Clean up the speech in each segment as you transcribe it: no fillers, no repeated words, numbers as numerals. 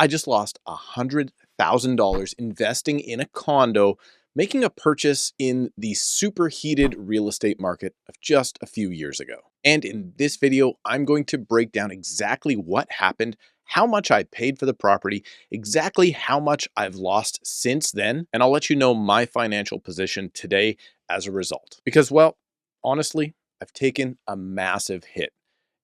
I just lost $100,000 investing in a condo, making a purchase in the superheated real estate market of just a few years ago. And in this video, I'm going to break down exactly what happened, how much I paid for the property, exactly how much I've lost since then, and I'll let you know my financial position today as a result. Because, well, honestly, I've taken a massive hit.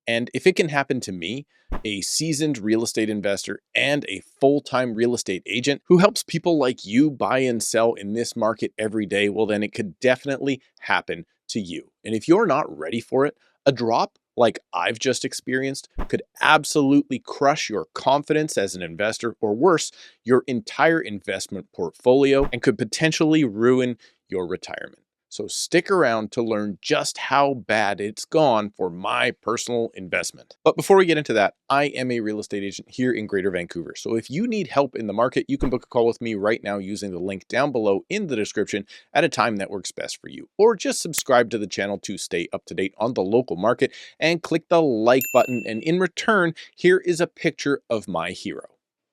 And if it can happen to me, a seasoned real estate investor and a full-time real estate agent who helps people like you buy and sell in this market every day, well, then it could definitely happen to you. And if you're not ready for it, a drop like I've just experienced could absolutely crush your confidence as an investor, or worse, your entire investment portfolio, and could potentially ruin your retirement. So stick around to learn just how bad it's gone for my personal investment. But before we get into that, I am a real estate agent here in Greater Vancouver. So if you need help in the market, you can book a call with me right now using the link down below in the description at a time that works best for you. Or just subscribe to the channel to stay up to date on the local market and click the like button. And in return, here is a picture of my hero.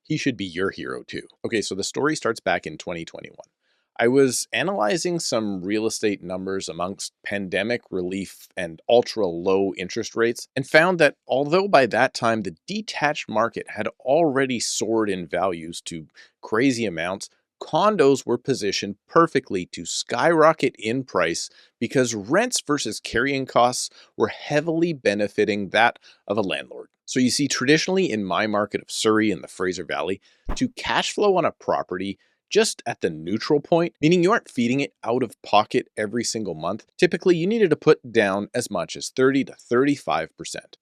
He should be your hero too. Okay, so the story starts back in 2021. I was analyzing some real estate numbers amongst pandemic relief and ultra low interest rates, and found that although by that time the detached market had already soared in values to crazy amounts, condos were positioned perfectly to skyrocket in price because rents versus carrying costs were heavily benefiting that of a landlord. So you see, traditionally in my market of Surrey and the Fraser Valley, to cash flow on a property just at the neutral point, meaning you aren't feeding it out of pocket every single month, typically you needed to put down as much as 30 to 35%.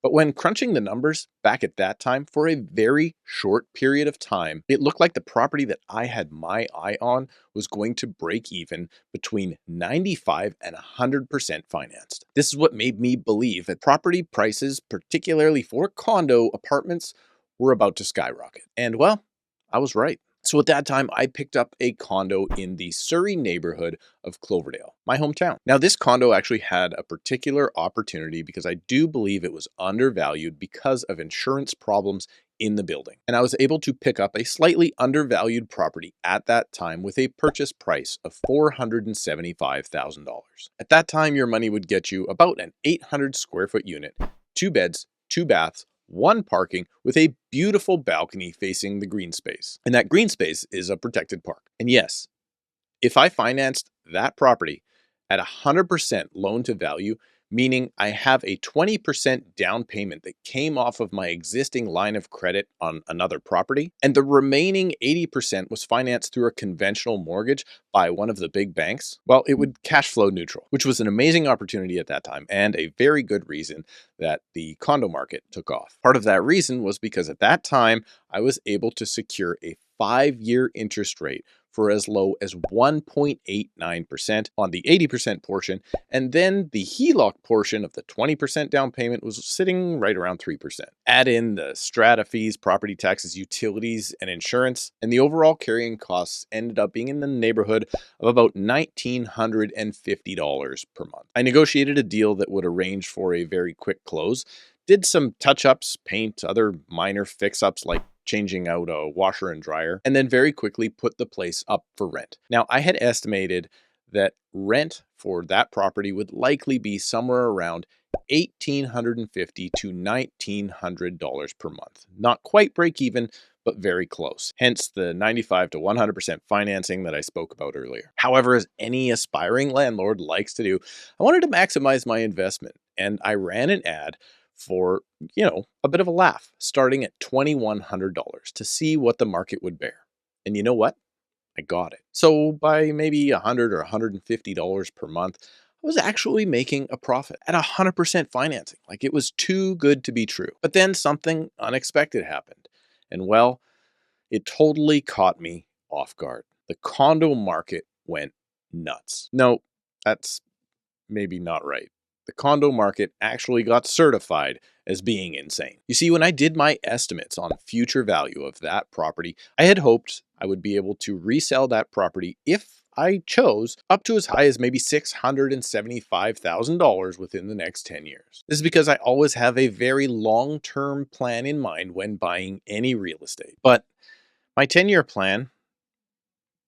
But when crunching the numbers back at that time, for a very short period of time, it looked like the property that I had my eye on was going to break even between 95 and 100% financed. This is what made me believe that property prices, particularly for condo apartments, were about to skyrocket. And well, I was right. So at that time, I picked up a condo in the Surrey neighborhood of Cloverdale, my hometown. Now, this condo actually had a particular opportunity because I do believe it was undervalued because of insurance problems in the building. And I was able to pick up a slightly undervalued property at that time with a purchase price of $475,000. At that time, your money would get you about an 800 square foot unit, 2 beds, 2 baths, 1 parking with a beautiful balcony facing the green space. And that green space is a protected park. And yes, if I financed that property at 100% loan to value, meaning I have a 20% down payment that came off of my existing line of credit on another property, and the remaining 80% was financed through a conventional mortgage by one of the big banks, well, it would cash flow neutral, which was an amazing opportunity at that time and a very good reason that the condo market took off. Part of that reason was because at that time, I was able to secure a 5-year interest rate for as low as 1.89% on the 80% portion, and then the HELOC portion of the 20% down payment was sitting right around 3%. Add in the strata fees, property taxes, utilities, and insurance, and the overall carrying costs ended up being in the neighborhood of about $1,950 per month. I negotiated a deal that would arrange for a very quick close, did some touch-ups, paint, other minor fix-ups like changing out a washer and dryer, and then very quickly put the place up for rent. Now, I had estimated that rent for that property would likely be somewhere around $1,850 to $1,900 per month. Not quite break even, but very close. Hence the 95 to 100% financing that I spoke about earlier. However, as any aspiring landlord likes to do, I wanted to maximize my investment, and I ran an ad for, a bit of a laugh, starting at $2,100 to see what the market would bear. And you know what? I got it. So by maybe $100 or $150 per month, I was actually making a profit at 100% financing. Like, it was too good to be true. But then something unexpected happened. And well, it totally caught me off guard. The condo market went nuts. No, that's maybe not right. The condo market actually got certified as being insane. You see, when I did my estimates on future value of that property, I had hoped I would be able to resell that property, if I chose, up to as high as maybe $675,000 within the next 10 years. This is because I always have a very long-term plan in mind when buying any real estate. But My 10-year plan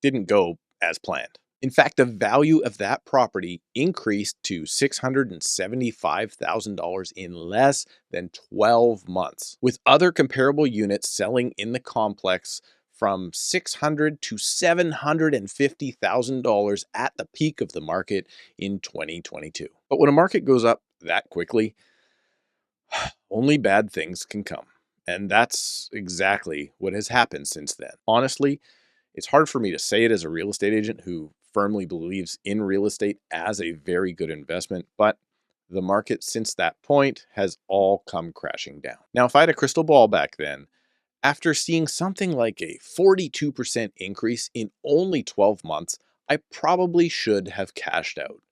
didn't go as planned. In fact, the value of that property increased to $675,000 in less than 12 months, with other comparable units selling in the complex from $600,000 to $750,000 at the peak of the market in 2022. But when a market goes up that quickly, only bad things can come. And that's exactly what has happened since then. Honestly, it's hard for me to say it as a real estate agent who firmly believes in real estate as a very good investment, but the market since that point has all come crashing down. Now, if I had a crystal ball back then, after seeing something like a 42% increase in only 12 months, I probably should have cashed out,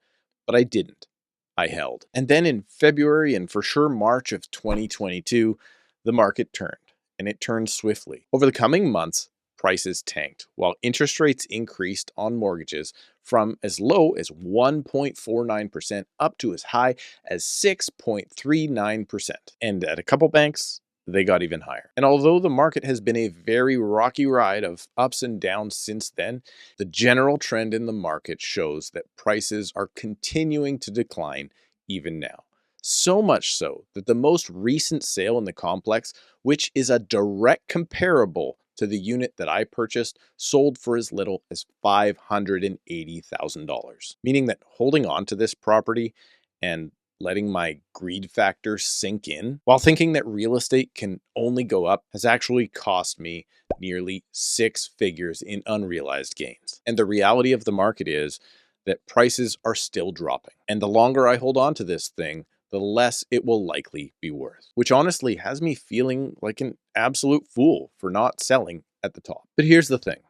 but I didn't. I held. And then in February and for sure March of 2022, the market turned, and it turned swiftly. Over the coming months, prices tanked while interest rates increased on mortgages from as low as 1.49% up to as high as 6.39%. And at a couple banks, they got even higher. And although the market has been a very rocky ride of ups and downs since then, the general trend in the market shows that prices are continuing to decline even now. So much so that the most recent sale in the complex, which is a direct comparable to the unit that I purchased, sold for as little as $580,000. Meaning that holding on to this property and letting my greed factor sink in while thinking that real estate can only go up has actually cost me nearly 6 figures in unrealized gains. And the reality of the market is that prices are still dropping. And the longer I hold on to this thing, the less it will likely be worth, which honestly has me feeling like an absolute fool for not selling at the top. But here's the thing.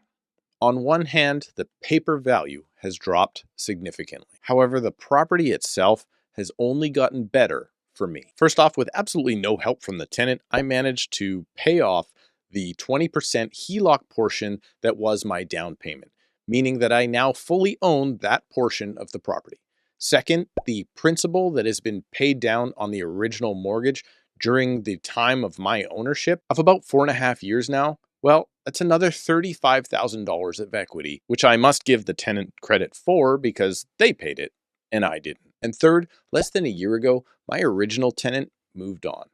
On one hand, the paper value has dropped significantly. However, the property itself has only gotten better for me. First off, with absolutely no help from the tenant, I managed to pay off the 20% HELOC portion that was my down payment, meaning that I now fully own that portion of the property. Second, the principal that has been paid down on the original mortgage during the time of my ownership of about 4.5 years now, well, that's another $35,000 of equity, which I must give the tenant credit for because they paid it and I didn't. And third, less than a year ago, my original tenant moved on,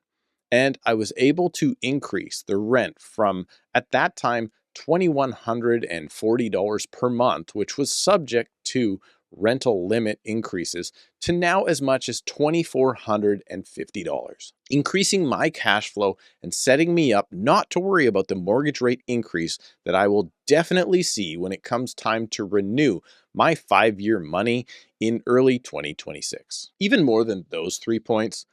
and I was able to increase the rent from, at that time, $2,140 per month, which was subject to rental limit increases, to now as much as $2,450, increasing my cash flow and setting me up not to worry about the mortgage rate increase that I will definitely see when it comes time to renew my 5-year money in early 2026. Even more than those 3 points,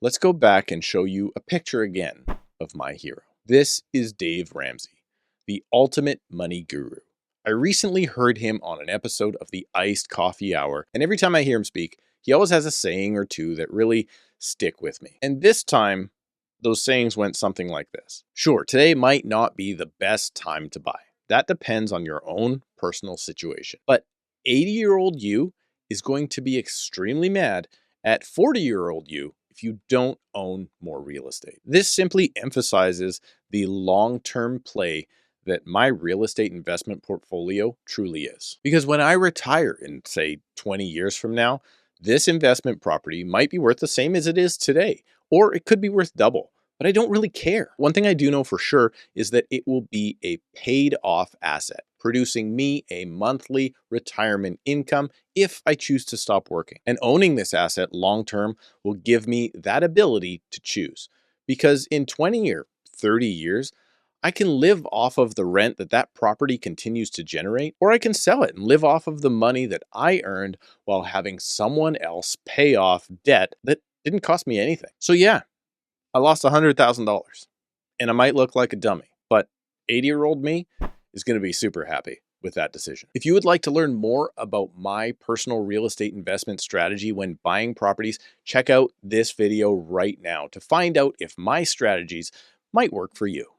let's go back and show you a picture again of my hero. This is Dave Ramsey, the ultimate money guru. I recently heard him on an episode of the Iced Coffee Hour, and every time I hear him speak, he always has a saying or two that really stick with me. And this time, those sayings went something like this. Sure, today might not be the best time to buy. That depends on your own personal situation. But 80-year-old you is going to be extremely mad at 40-year-old you if you don't own more real estate. This simply emphasizes the long-term play that my real estate investment portfolio truly is. Because when I retire in, say, 20 years from now, this investment property might be worth the same as it is today, or it could be worth double. But I don't really care. One thing I do know for sure is that it will be a paid off asset, producing me a monthly retirement income if I choose to stop working. And owning this asset long term will give me that ability to choose. Because in 20 or 30 years, I can live off of the rent that that property continues to generate, or I can sell it and live off of the money that I earned while having someone else pay off debt that didn't cost me anything. So yeah, I lost $100,000 and I might look like a dummy, but 80-year-old me is going to be super happy with that decision. If you would like to learn more about my personal real estate investment strategy when buying properties, check out this video right now to find out if my strategies might work for you.